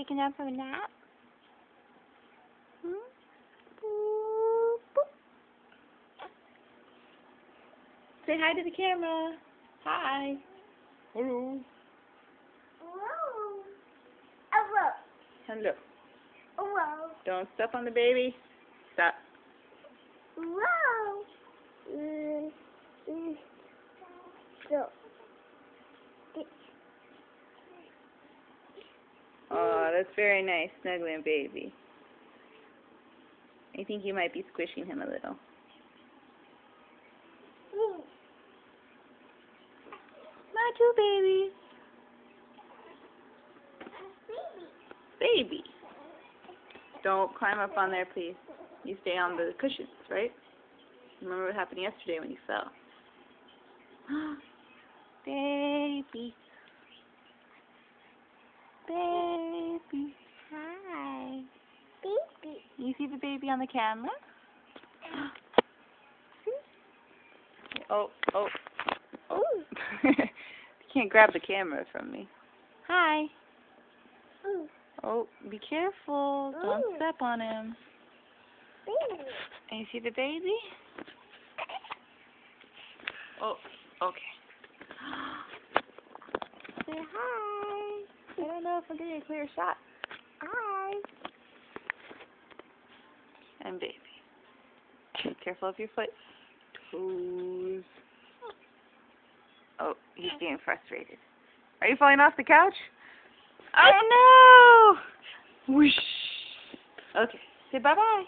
waking up from a nap? Hmm? Boop, boop. Say hi to the camera. Hi. Hello. Whoa. Oh, Hello. whoa. Don't step on the baby. Stop. Whoa. So. Oh, that's very nice, snuggling baby. I think you might be squishing him a little. Not you, baby. Baby. Don't climb up on there, please. You stay on the cushions, right? Remember what happened yesterday when you fell. Baby. Baby. Hi. Baby. You see the baby on the camera? Oh. Oh. You can't grab the camera from me. Hi. Mm. Oh, be careful. Don't Mm. step on him. Baby. And you see the baby? Oh, okay. Say hi. I don't know if I'm getting a clear shot. Hi. And baby. Careful of your foot. Toes. Oh, he's getting frustrated. Are you falling off the couch? Oh no! Whoosh. Okay. Say bye-bye.